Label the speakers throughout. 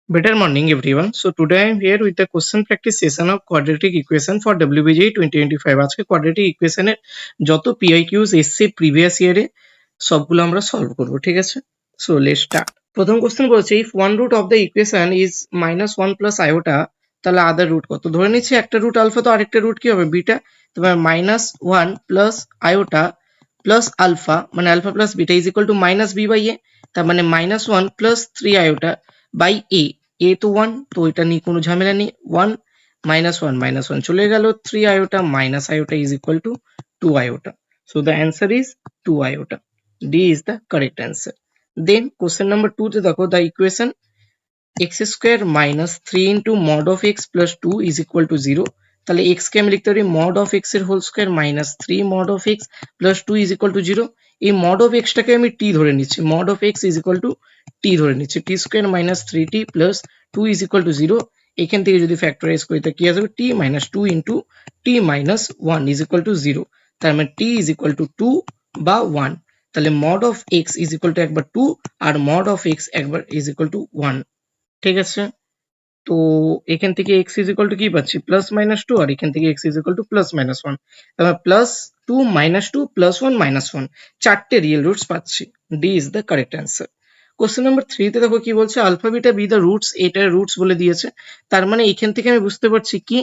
Speaker 1: Better morning everyone. So today I am here with the question practice session of quadratic equation for WBJEE 2025. আজকে quadratic equation এর যত PIQs এসছে previous year এ সবগুলো আমরা solve করব, ঠিক আছে? So let's start. প্রথম কোশ্চেন বলছে if one root of the equation is -1 plus iota তাহলে আদার রুট কত? ধরে নিচ্ছি একটা রুট আলফা, তো আরেকটা রুট কি হবে? বিটা। তবে -1 plus iota plus alpha মানে alpha plus beta is equal to -b by a, তার মানে -1 plus 3 iota by a তো 1, তো এটা নিয়ে কোনো ঝামেলা নেই। 1 -1 চলে গেল, 3 iota minus iota is equal to 2 iota. So the answer is 2 iota. D is the correct answer. Then question number 2 তে দেখো the equation x square minus 3 into mod of x plus 2 is equal to 0. তাহলে x কে আমি লিখতে পারি mod of x এর whole square minus 3 mod of x plus 2 is equal to 0. এই mod of x টাকে আমি t ধরে নিচ্ছি, mod of x is equal to t ধরে নিচ্ছি, t square minus 3t plus 2 is equal to 0. এখান থেকে যদি ফ্যাক্টরাইজ করি তা কি আসবে? t minus 2 into t minus 1 is equal to 0. তার মানে t is equal to 2 বা 1. তাহলে mod of x is equal to একবার 2 আর mod of x একবার is equal to 1. ঠিক আছে, তো এখান থেকে x is equal to কি পাচ্ছি? প্লাস মাইনাস 2, আর এখান থেকে x is equal to plus minus 1, তাহলে প্লাস 2 মাইনাস 2 প্লাস 1 মাইনাস 1, চারটে রিয়েল রুটস পাচ্ছি। D is the correct answer. Question number 3 তে দেখো কি বলছে, alpha beta be the roots, এটার রুটস বলে দিয়েছে। তার মানে এখান থেকে আমি বুঝতে পারছি কি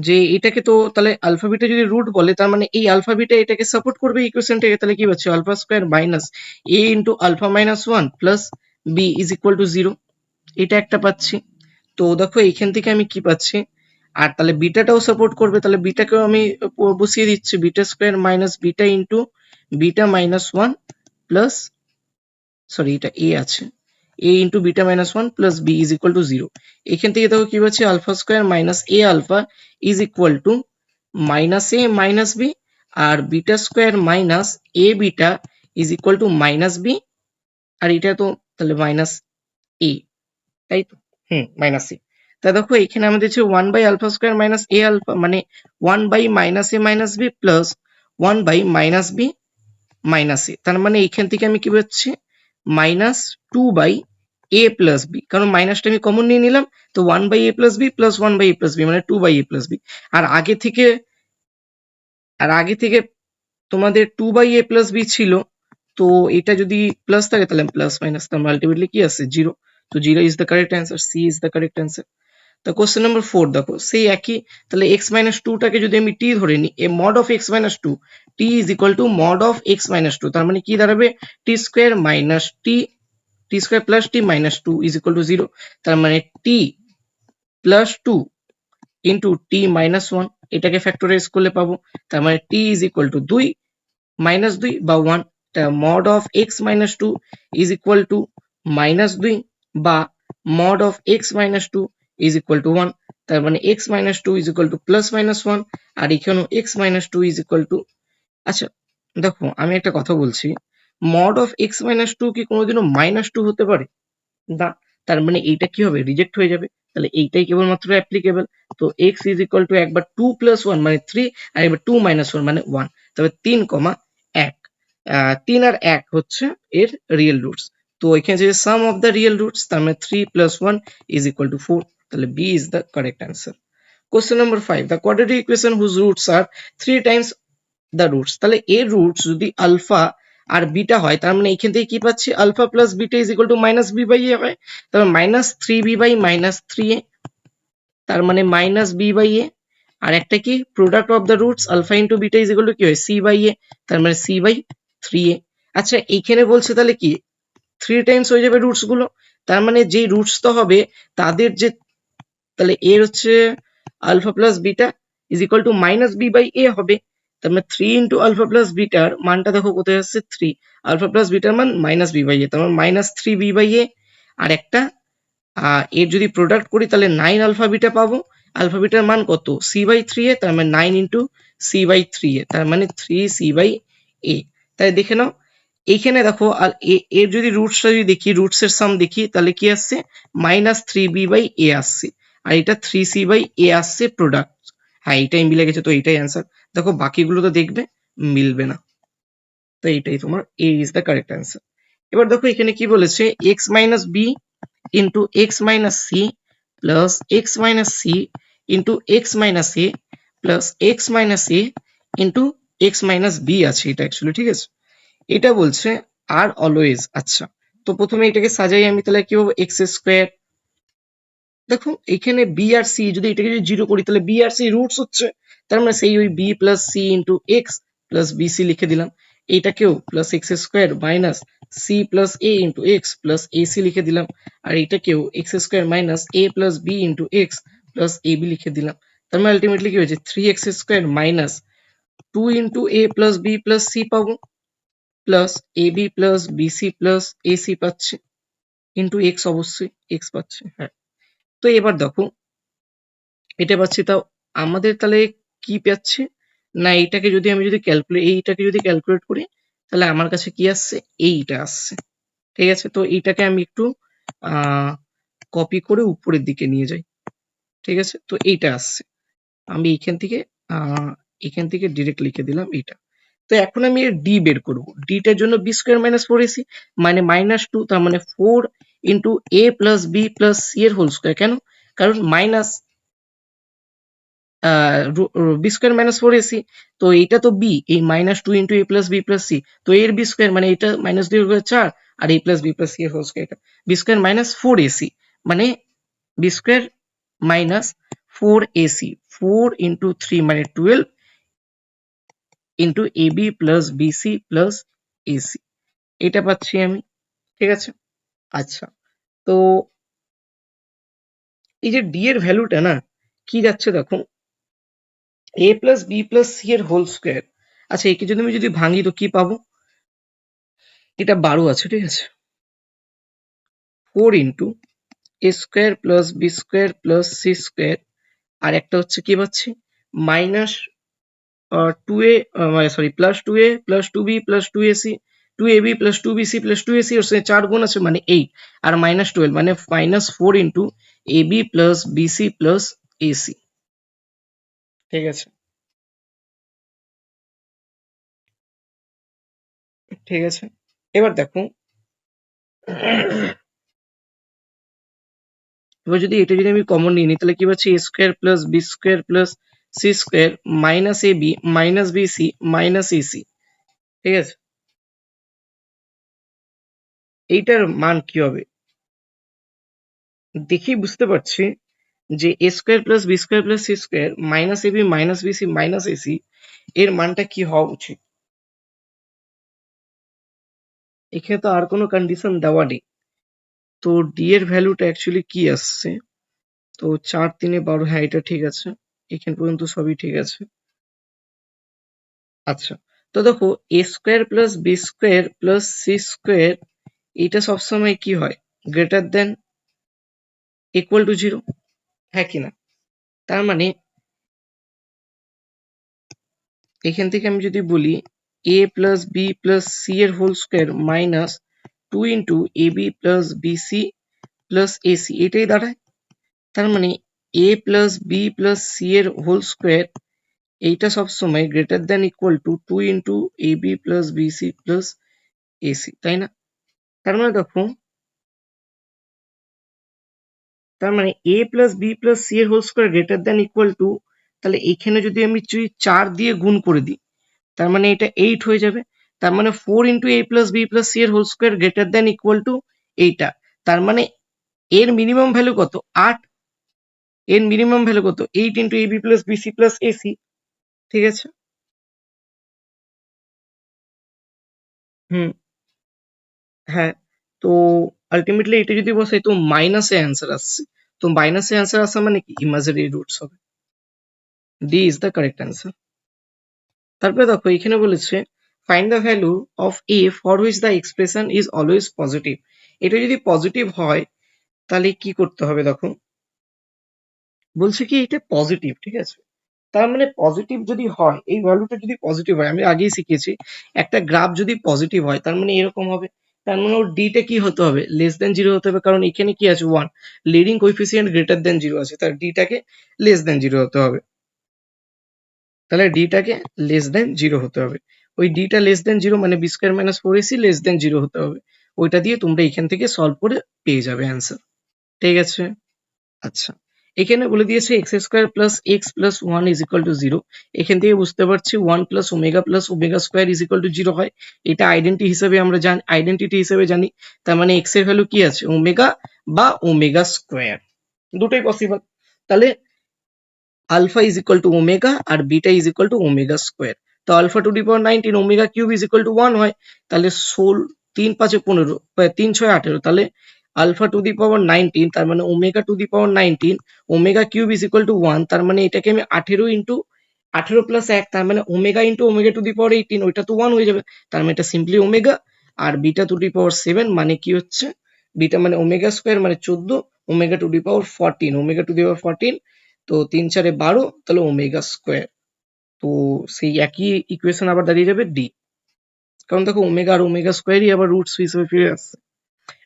Speaker 1: যে এটাকে তো তাহলে আলফা বিটা যদি রুট বলে তার মানে এই আলফা বিটা এটাকে সাপোর্ট করবে ইকুয়েশনটাকে। তাহলে কি পাচ্ছি? Alpha square minus a into alpha minus 1 plus b is equal to 0, এটা একটা পাচ্ছি। তো দেখো এইখান থেকে আমি কি পাচ্ছি, আর তাহলে বিটাটাও সাপোর্ট করবে, তাহলে বিটাকেও আমি বসিয়ে দিচ্ছি, beta square minus beta into beta minus 1 plus, sorry এটা a আছে, a into beta minus 1 plus b is equal to 0। এখান থেকে দেখো কি পাচ্ছি, alpha square minus a alpha is equal to minus a minus b, আর beta square minus a beta is equal to minus b, আর এটা তো তাহলে মাইনাস a, তাই তো? Minus a। তা দেখো এখানে আমাদের হচ্ছে 1 by alpha square minus a alpha মানে 1 by minus a minus b plus 1 by minus b minus a, তার মানে এখান থেকে আমি কি পাচ্ছি? Minus 2 by a plus b, কারণ মাইনাসটা আমি কমন নিয়ে নিলাম, তো 1 by a plus b plus 1 by a plus b মানে 2 বাই a প্লাস b। আর আগে থেকে তোমাদের 2 বাই a প্লাস b ছিল, তো এটা যদি প্লাস থাকে তাহলে প্লাস মাইনাস তার আলটিমেটলি কি আসছে? 0। তো 0 is the correct answer, C is the correct answer. তো কোশ্চেন নাম্বার 4 দেখো সেই একই, তাহলে x মাইনাস 2 টাকে যদি আমি t ধরে নিই, এ mod of x minus 2 t is equal two mod of x minus 2, তার মানে কি দাঁড়াবে? t square minus t square plus t minus 2 is equal to 0, তার মানে t plus 2 into t minus 1, এটাকে ফ্যাক্টরাইজ করলে পাবো, তার মানে t is equal two 2 minus 2 বা 1, তা mod of x minus 2 is equal to minus 2 বা mod of x minus 2 is equal to 1, তার মানে x minus 2 is equal two plus minus 1, আর এখানেও x minus 2 is equal two, আচ্ছা দেখো আমি একটা কথা বলছি, মড অফ x মাইনাস 2 কি কোনোদিনও মাইনাস 2 হতে পারে? না, তার মানে এইটা কি হবে? রিজেক্ট হয়ে যাবে, তাহলে এইটাই কেবলমাত্র অ্যাপ্লিকেবল। তো x ইজ ইকুয়াল টু একবার 2 প্লাস 1 মানে 3, আর একবার 2 মাইনাস 1 মানে 1, তবে 3, 1, 3 আর 1 হচ্ছে এর রিয়েল রুটস। তো এখানে যে সাম অফ দ্য রিয়েল রুটস, তার মানে 3 প্লাস 1 ইজ ইকুয়াল টু 4, তাহলে B is the correct answer. Question number 5, the quadratic equation whose roots are 3 times the roots, তাহলে এর রুটস যদি আলফা আর বিটা হয়, তার মানে এখান থেকে কি পাচ্ছি? Alpha plus beta is equal to minus b by a হয়, তারপর minus 3b by minus 3a, তার মানে মাইনাস বি বাই এ, আর একটা কি product of the roots alpha into beta is equal to কি হয়? সি বাই এ, তার মানে সি বাই 3a। আচ্ছা এইখানে বলছে তাহলে কি 3 টাইমস হয়ে যাবে রুটস গুলো, তার মানে যেই রুটস তো হবে তাদের যে, তাহলে এর হচ্ছে alpha plus beta is equal to minus b by a হবে, তার মানে 3 ইন্টু আলফা প্লাস বিটার মানটা দেখো কোথায় আসছে? 3, আলফা প্লাস বিটার মান মাইনাস বি বাই এ, তার মানে মাইনাস 3 বি বাই এ, আর একটা এর যদি প্রোডাক্ট করি তাহলে 9 আলফা বিটা পাবো, আলফা বিটার মান কত? সি বাই 3a, তার মানে 9 ইন্টু সি বাই 3a, তার মানে 3 সি বাই এ। তাই দেখে নাও এইখানে দেখো, আর এর যদি রুটসটা যদি দেখি, রুটস এর সাম দেখি, তাহলে কি আসছে? মাইনাস 3b বাই এ আসছে, আর এটা 3c বাই এ আসছে প্রোডাক্ট। হ্যাঁ এইটাই মিলে গেছে, তো এইটাই অ্যান্সার। দেখো বাকিগুলো তো দেখবে মিলবে না, তো এইটাই তোমার a is the correct answer. এবার দেখো এখানে কি বলেছে, x minus b into x minus C plus x minus c into x minus A plus x minus a into x minus b আছে এটা অ্যাকচুয়ালি, ঠিক আছে। এটা বলছে আর অলওয়েজ। আচ্ছা, তো প্রথমে এটাকে সাজাই আমি, তাহলে কি হবে, এক্স স্কোয়ার। দেখো এখানে বি আর সি, যদি এটাকে যদি জিরো করি তাহলে বি আর সি রুটস হচ্ছে, তার মানে সেই ওই B plus C into X plus BC লিখে দিলাম। এইটাকেও plus X square minus C plus A into X plus AC লিখে দিলাম। আর এইটাকেও X square minus A plus B into X plus A B লিখে দিলাম। তার মানে আলটিমেটলি কি হয়েছে, three X square minus two into A plus B plus C পাবো, plus A B plus BC plus AC পাচ্ছে, ইন্টু এক্স, অবশ্যই x পাচ্ছে। হ্যাঁ, তো এবার দেখো এটা পাচ্ছি, তাও আমাদের তাহলে কি পাচ্ছে না, এইটাকে যদি আমি যদি এইটাকে যদি ক্যালকুলেট করি তাহলে আমার কাছে কি আসছে, এইটা আসছে। ঠিক আছে, তো এইটাকে আমি একটু কপি করে উপরের দিকে নিয়ে যাই। ঠিক আছে, তো এইটা আসছে, আমি এখান থেকে ডিরেক্ট লিখে দিলাম এইটা। তো এখন আমি এর ডি বের করবো। ডিটার জন্য B square minus four AC মানে মাইনাস টু, তার মানে four into A plus B plus C এর হোল স্কোয়ার। কেন, কারণ minus B square minus four AC, তো এইটা তো বি, এই minus two into A plus B plus C, তো এর বি স্কোয়ার মানে এটা মাইনাস দুই চার, আর A plus B plus C এর হোল স্কোয়ার, এটা B square minus four AC মানে B square minus four AC, four into three মানে twelve into A B plus BC plus AC, এটা পাচ্ছি আমি। ঠিক আছে, আচ্ছা, তো এই যে ডি এর ভ্যালুটা না কি যাচ্ছে দেখো, এ প্লাস বি প্লাস সি এর হোল স্কোয়ার। আচ্ছা, একে যদি আমি যদি ভাঙি তো কি পাবো, এটা 12 আছে, ঠিক আছে, four into A square plus B square plus C square, আর একটা হচ্ছে কি পাচ্ছি, minus two A sorry plus two A plus two B plus two AC, two A B plus two BC plus two AC, ওর সাথে 4 গুণ আছে মানে 8, আর মাইনাস টুয়েলভ মানে minus four into A B plus BC plus AC. ঠিক আছে, ঠিক আছে, এবার দেখো এবার যদি এটা যদি আমি কমন নিয়ে নিই তাহলে কি পাচ্ছি, A square plus B square plus C square minus A B minus BC minus AC. ঠিক আছে, এইটার মান কি হবে, দেখেই বুঝতে পারছি যে A square plus B square plus C square minus A B minus BC minus AC এর মানটা কি হওয়া উচিত। এখানে তো আর কোনো কন্ডিশন দেওয়া নেই, তো ডি এর ভ্যালুটা অ্যাকচুয়ালি কি আসছে, তো 4 3 12, হ্যাঁ এটা ঠিক আছে, এখান পর্যন্ত সবই ঠিক আছে। আচ্ছা, তো দেখো A square plus B square plus C square এটা সবসময় কি হয়, greater than equal to zero, হ্যাঁ কিনা। তার মানে এখান থেকে আমি যদি বলি A plus B plus C এর whole square minus two into A B plus BC plus AC, এটাই দাঁড়ায়। তার মানে A plus B plus C এর হোল স্কোয়ার এইটা সবসময় greater than equal to two into A B plus BC plus AC, তাই না। তার মানে দেখো, তার মানে A plus B plus C এর whole square greater than equal to, তাহলে এখানে যদি আমি 4 দিয়ে গুণ করে দিই তার মানে এটা 8 হয়ে যাবে। তার মানে four into A plus B plus C এর whole square greater than equal to এইটা। তার মানে এর মিনিমাম ভ্যালু কত, 8, এর মিনিমাম ভ্যালু কত, 8 into A B plus BC plus AC. ঠিক আছে, হুম, হ্যাঁ, তো আলটিমেটলি এটা যদি বসাই তো মাইনাসে অ্যান্সার আসছে, তো মাইনাসে অ্যান্সার আসা মানে কি, ইমাজিনারি রুটস হবে। D is the correct answer. তারপরে দেখো এখানে বলেছে find the value of A for which the expression is always positive. এটা যদি পজিটিভ হয় তাহলে কি করতে হবে, দেখো বলছে কি এটা পজিটিভ, ঠিক আছে। তার মানে পজিটিভ যদি হয়, এই ভ্যালুটা যদি পজিটিভ হয়, আমি আগেই শিখেছি একটা গ্রাফ যদি পজিটিভ হয় তার মানে এরকম হবে, তার মানে ওর ডিটা কি হতে হবে, লেস দেন জিরো হতে হবে, কারণ এখানে কি আছে, one, leading coefficient greater than zero আছে, তার ডিটাকে লেস দেন জিরো হতে হবে। তাহলে ডিটাকে লেস দেন জিরো হতে হবে, ওই ডিটা লেস দেন জিরো মানে B square minus four AC less than zero হতে হবে, ওইটা দিয়ে তোমরা এখান থেকে সলভ করে পেয়ে যাবে অ্যান্সার। ঠিক আছে? আচ্ছা, এখানে বলে দিয়েছে x square plus x plus one is equal to zero. এখান থেকে বুঝতে পারছি one plus omega square is equal to zero হয়। এটা আইডেন্টিটি হিসেবে জানি। তার মানে এক্স এর ভ্যালু কি আছে, ওমেগা বা ওমেগা স্কোয়ার, দুটোই পসিবল। তাহলে alpha is equal to omega আর beta is equal to omega square. তো alpha to the power 19 omega cube is equal to 1 হয়। তাহলে 3 5 15 3 6 18, তাহলে আলফা টু দি পাওয়ার 19 তার মানে omega to the power 19 omega cube is equal to 1, তার মানে এটাকে আমি 18 ইন্টু 18 প্লাস 1 তার মানে omega into omega to the power 18, ওইটা তো 1 হয়ে যাবে। তার মানে এটা সিম্পলি ওমেগা। আর বিটা টু দি পাওয়ার 7 মানে কি হচ্ছে, বিটা মানে ওমেগা স্কোয়ার মানে 14, omega to the power 14, omega to the power 14, তো 3 4 12, তাহলে ওমেগা স্কোয়ার। তো সেই একই ইকুয়েশন আবার দাঁড়িয়ে যাবে ডি, কারণ দেখো ওমেগা আর ওমেগা স্কোয়ারই আবার রুটস হিসেবে ফিরে আসছে।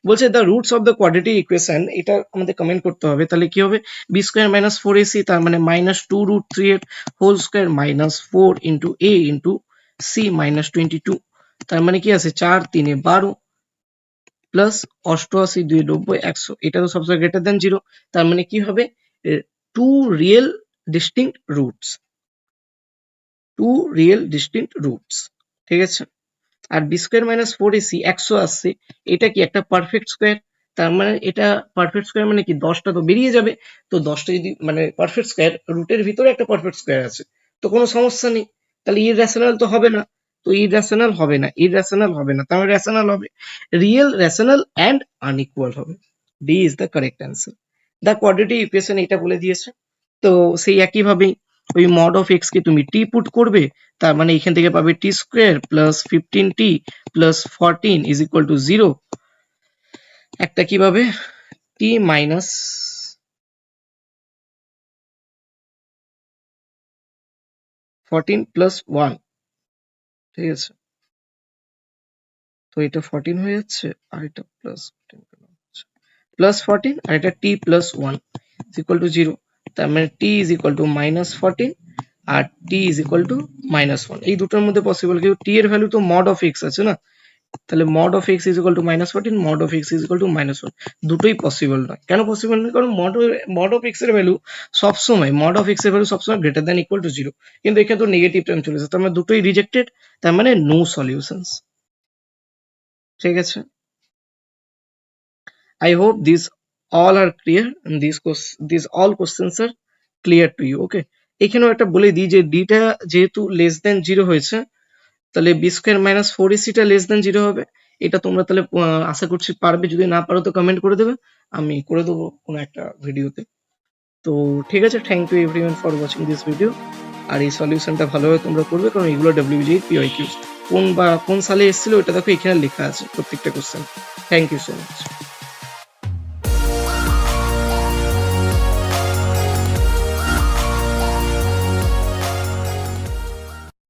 Speaker 1: বলছে the roots of the quadratic equation, এটা আমাদের কমেন্ট করতে হবে। তাহলে কি হবে, বি স্কোয়ার মাইনাস 4ac তার মানে মাইনাস 2 রুট 3 এর হোল স্কোয়ার মাইনাস 4 ইন্টু এ ইন্টু সি মাইনাস 22, তার মানে কি আছে 4 3 12 প্লাস 88 2 90 100, এটা তো সবসময় গ্রেটার দেন 0। তার মানে কি হবে, টু রিয়েল ডিস্টিংক্ট রুটস, ঠিক আছে। আর বি স্কোয়ার মাইনাস 4ac 100 আসছে, এটা কি একটা পারফেক্ট স্কোয়ার। তার মানে এটা পারফেক্ট স্কোয়ার মানে কি 10টা তো বেরিয়ে যাবে। তো 10টা যদি মানে পারফেক্ট স্কোয়ার, রুটের ভিতরে একটা পারফেক্ট স্কোয়ার আছে, তো কোনো সমস্যা নেই। তাহলে ইররেশনাল তো হবে না, তো ইররেশনাল হবে না, তাহলে রেশনাল হবে। রিয়েল, রেশনাল অ্যান্ড আনইকুয়াল হবে। D is the correct answer. The quadratic equation এটা বলে দিয়েছে। তো সেই একইভাবেই ওই মড অফ এক্স কে তুমি টি পুট করবে, তার মানে এখান থেকে পাবে T square plus 15t plus 14 is equal to 0। একটা কি পাবে, টি মাইনাস 14 প্লাস 1, ঠিক আছে। তো এটা 14 হয়ে যাচ্ছে আর এটা প্লাস 14 আর এটা T plus 1 is equal to 0। তার মানে T is equal to minus 14 আর T is equal to minus 1, এই দুটোর মধ্যে পসিবল। কিন্তু টি এর ভ্যালু তো মড অফ এক্স আছে না, তাহলে mod of x is equal to minus 14, mod of x is equal to minus 1, দুটোই পসিবল নয়। কেন পসিবল নয়, কারণ মড অফ এক্স এর ভ্যালু সবসময় গ্রেটার দ্যান ইকুয়াল টু 0, কিন্তু এখানে তো নেগেটিভ টার্ম চলেছে, তার মানে দুটোই রিজেক্টেড, তার মানে নো সলিউশনস। ঠিক আছে, I hope these all are clear and these all questions are clear to you. Okay, এখানেও একটা বলে দিই যে ডিটা যেহেতু লেস দেন 0 হয়েছে, তাহলে বি স্কোয়ার মাইনাস 4ac টা লেস দেন 0 হবে। এটা তোমরা তাহলে আশা করছি পারবে, যদি না পারো তো কমেন্ট করে দেবে, আমি করে দেবো কোনো একটা ভিডিওতে। তো ঠিক আছে, thank you everyone for watching this video. আর এই সলিউশনটা ভালোভাবে তোমরা করবে, কারণ এগুলো WBJEE PYQ কোন সালে এসেছিল ওটা দেখো এখানে লেখা আছে প্রত্যেকটা question. Thank you so much.